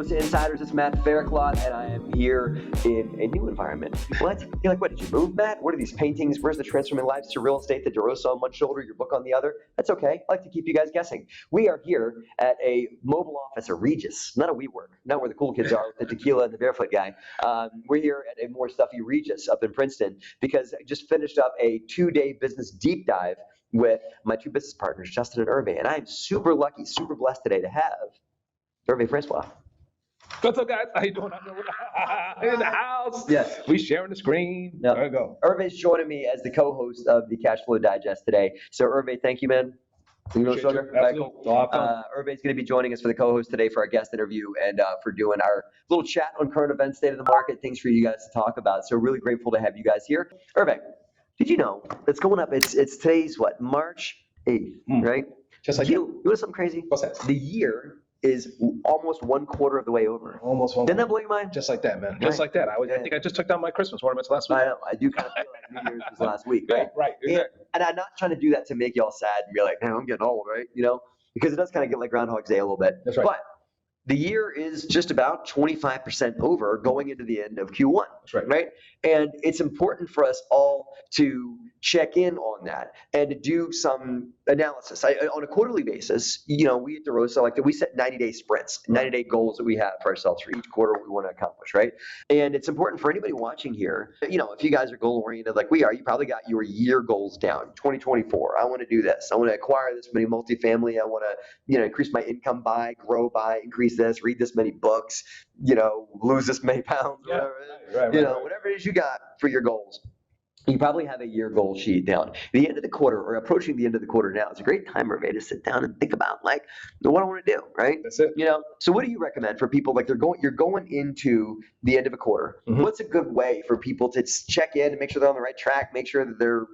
DeRosa Insiders, it's Matt Faircloth, and I am here in a new environment. What? You're like, what, did you move, Matt? What are these paintings? Where's the Transforming Lives to Real Estate, the DeRosa on one shoulder, your book on the other? That's okay. I like to keep you guys guessing. We are here at a mobile office, a Regis, not a WeWork, not where the cool kids are with the tequila and the barefoot guy. We're here at a more stuffy Regis up in Princeton because I just finished up a 2-day business deep dive with my two business partners, Justin and Hervé, and I am super lucky, super blessed today to have Hervé Francois. What's up, guys? How you doing? In the house. Yes. We sharing the screen. Yep. There we go. Hervé's joining me as the co-host of the Cash Flow Digest today. So Hervé, thank you, man. Appreciate you. Absolutely. Hervé's going to be joining us for the co-host today for our guest interview and for doing our little chat on current events, state of the market, things for you guys to talk about. So really grateful to have you guys here. Hervé, did you know it's going up? It's today's what, March 8th, right? Just like you know something crazy? What's that? The year is almost 1/4 of the way over. Almost one. Didn't that blow your mind? Just like that, man. Just like that. I think I just took down my Christmas ornaments last week. I know. I do kind of feel like New Year's was last week, right? Yeah, right. Exactly. And I'm not trying to do that to make y'all sad and be like, man, I'm getting old, right? You know, because it does kind of get like Groundhog's Day a little bit. That's right. But the year is just about 25% over going into the end of Q1. That's right. Right? And it's important for us all to check in on that and to do some analysis. On a quarterly basis, you know, we at DeRosa, we set 90-day sprints, 90-day goals that we have for ourselves for each quarter we want to accomplish, right? And it's important for anybody watching here, you know, if you guys are goal-oriented like we are, you probably got your year goals down. 2024, I want to do this. I want to acquire this many multifamily. I want to, you know, increase my income by, grow by, increase this, read this many books, you know, lose this many pounds, whatever. Whatever it is you got for your goals. You probably have a year goal sheet down. The end of the quarter or approaching the end of the quarter now, it's a great time, Hervé, to sit down and think about like what I want to do, right? That's it. You know, so what do you recommend for people like you're going into the end of a quarter? Mm-hmm. What's a good way for people to check in and make sure they're on the right track, make sure that their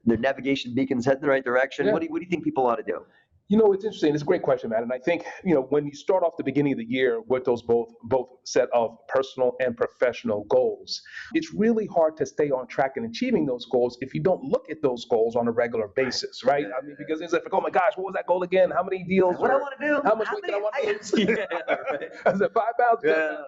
navigation beacon's heading in the right direction? Yeah. What do you think people ought to do? You know, it's interesting. It's a great question, man. And I think, you know, when you start off the beginning of the year with those both set of personal and professional goals, it's really hard to stay on track in achieving those goals if you don't look at those goals on a regular basis, right? I mean, because it's like, oh my gosh, what was that goal again? How many deals? What I want to do? How much weight did I want to lose? Yeah, I said 5 pounds. yeah, right.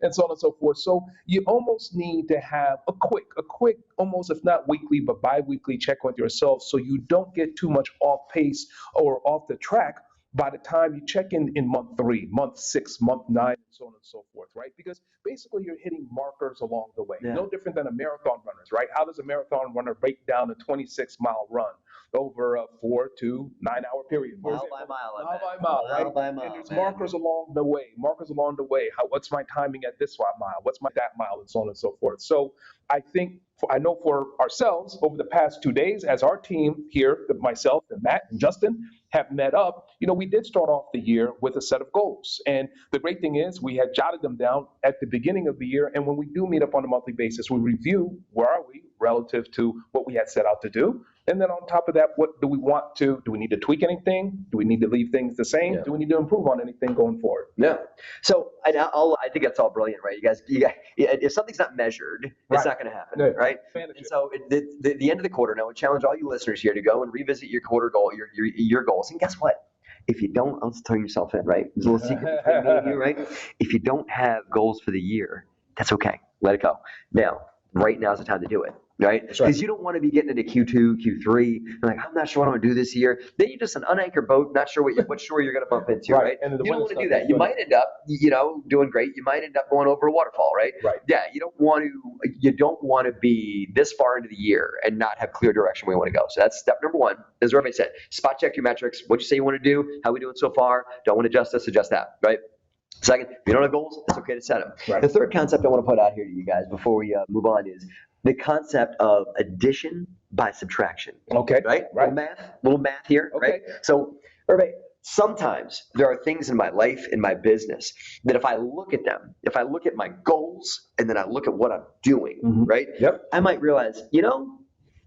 And so on and so forth. So you almost need to have a quick, almost if not weekly, but bi-weekly check with yourself so you don't get too much off pace or off the track by the time you check in month 3, month 6, month 9, and so on and so forth, right? Because basically you're hitting markers along the way. Yeah. No different than a marathon runners, right? How does a marathon runner break down a 26-mile run over a 4 to 9 hour period? Mile by mile, right? Mile by mile, And there's man. markers along the way. What's my timing at this mile? What's my that mile, and so on and so forth. So I know for ourselves over the past 2 days, as our team here, myself and Matt and Justin have met up, you know, we did start off the year with a set of goals. And the great thing is we had jotted them down at the beginning of the year. And when we do meet up on a monthly basis, we review where are we relative to what we had set out to do. And then on top of that, what do we want to, do we need to tweak anything? Do we need to leave things the same? Yeah. Do we need to improve on anything going forward? Yeah. So I think that's all brilliant, right? You guys, if something's not measured, it's not going to happen, right? And so the end of the quarter, now I challenge all you listeners here to go and revisit your quarter goal, your goals. And guess what? If you don't, I'll just turn yourself in, right? There's a little secret between me and you, right? If you don't have goals for the year, that's okay. Let it go. Now, right now is the time to do it. Right? Because you don't want to be getting into Q2, Q3, and like, I'm not sure what I'm going to do this year. Then you're just an unanchored boat, not sure what shore you're going to bump into, right? And you don't want to do that. You might end up, you know, doing great. You might end up going over a waterfall, right? Right. Yeah, you don't want to be this far into the year and not have clear direction where you want to go. So that's step number 1. As Hervé said, spot check your metrics. What you say you want to do, how we doing so far, don't want to adjust this, adjust that, right? Second, if you don't have goals, it's okay to set them. Right. The third concept I want to put out here to you guys before we move on is the concept of addition by subtraction. Okay. Right? Little math here. Okay. Right? So, Hervé, sometimes there are things in my life, in my business, that if I look at them, if I look at my goals and then I look at what I'm doing, right? Yep. I might realize, you know,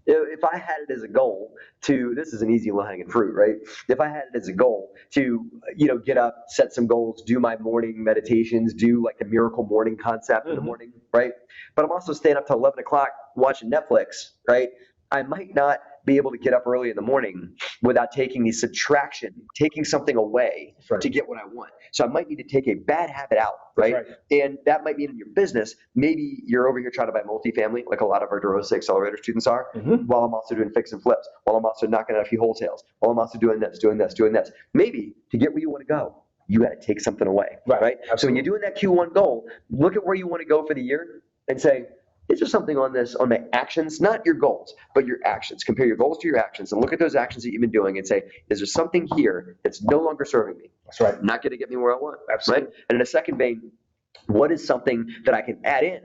if I had it as a goal to, this is an easy low-hanging fruit, right? If I had it as a goal to, you know, get up, set some goals, do my morning meditations, do like the miracle morning concept in the morning, right? But I'm also staying up till 11 o'clock watching Netflix, right? I might not be able to get up early in the morning without taking the subtraction, taking something away to get what I want. So I might need to take a bad habit out, right? And that might mean in your business, maybe you're over here trying to buy multifamily, like a lot of our DeRosa Accelerator students are, while I'm also doing fix and flips, while I'm also knocking out a few wholesales, while I'm also doing this. Maybe to get where you want to go, you got to take something away, right? So when you're doing that Q1 goal, look at where you want to go for the year and say, is there something on my actions, not your goals, but your actions? Compare your goals to your actions and look at those actions that you've been doing and say, is there something here that's no longer serving me? That's right. Not going to get me where I want. Absolutely. Right? And in a second vein, what is something that I can add in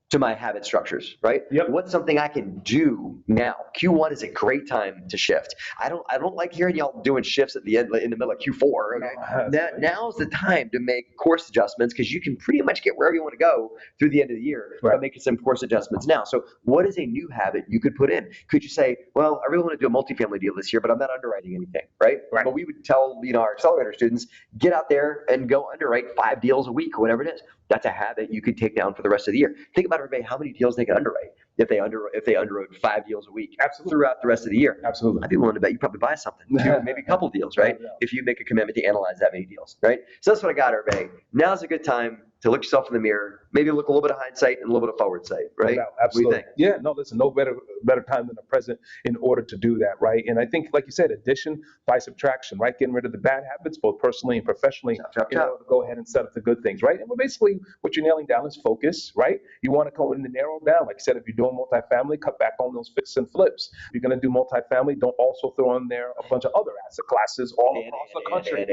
to my habit structures, right? What's something I can do now? Q1 is a great time to shift. I don't like hearing y'all doing shifts at the end, in the middle of Q4. Okay, now's the time to make course adjustments because you can pretty much get wherever you want to go through the end of the year by making some course adjustments now. So, what is a new habit you could put in? Could you say, well, I really want to do a multifamily deal this year, but I'm not underwriting anything, right? But we would tell our accelerator students, get out there and go underwrite 5 deals a week or whatever it is. That's a habit you could take down for the rest of the year. Think about, Hervé, how many deals they can underwrite if they underwrote 5 deals a week throughout the rest of the year. Absolutely. I'd be willing to bet you probably buy something, maybe a couple deals, right? If you make a commitment to analyze that many deals, right? So that's what I got, Hervé. Now's a good time to look yourself in the mirror, maybe look a little bit of hindsight and a little bit of forward sight, right? Absolutely. What do you think? Yeah, no, listen, no better time than the present in order to do that, right? And I think, like you said, addition by subtraction, right? Getting rid of the bad habits, both personally and professionally, in order to go ahead and set up the good things, right? And basically, what you're nailing down is focus, right? You want to go in and narrow down. Like you said, if you're doing multifamily, cut back on those fix and flips. If you're going to do multifamily, don't also throw in there a bunch of other asset classes all across the country.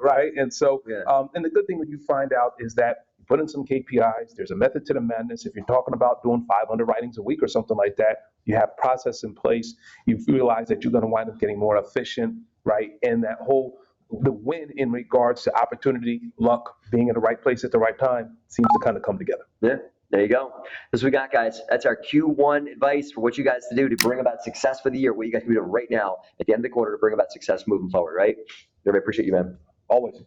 Right? And so, and the good thing that you find out is that put in some KPIs. There's a method to the madness. If you're talking about doing 5 underwritings a week or something like that, you have process in place. You realize that you're going to wind up getting more efficient, right? And that the win in regards to opportunity, luck, being in the right place at the right time seems to kind of come together. Yeah. There you go. That's what we got, guys. That's our Q1 advice for what you guys to do to bring about success for the year. What you guys can do right now at the end of the quarter to bring about success moving forward, right? I appreciate you, man. Always.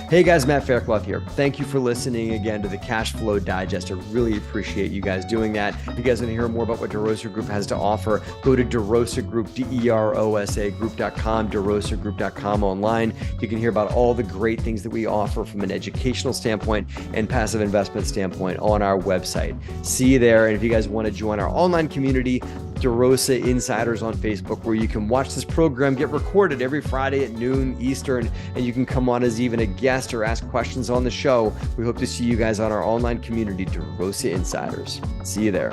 Hey guys, Matt Faircloth here. Thank you for listening again to the Cash Flow Digest. I really appreciate you guys doing that. If you guys want to hear more about what DeRosa Group has to offer, go to DeRosa Group, DeRosa Group.com, DeRosaGroup.com online. You can hear about all the great things that we offer from an educational standpoint and passive investment standpoint on our website. See you there. And if you guys want to join our online community, DeRosa Insiders on Facebook, where you can watch this program get recorded every Friday at noon Eastern, and you can come on as even a guest or ask questions on the show. We hope to see you guys on our online community, DeRosa Insiders. See you there.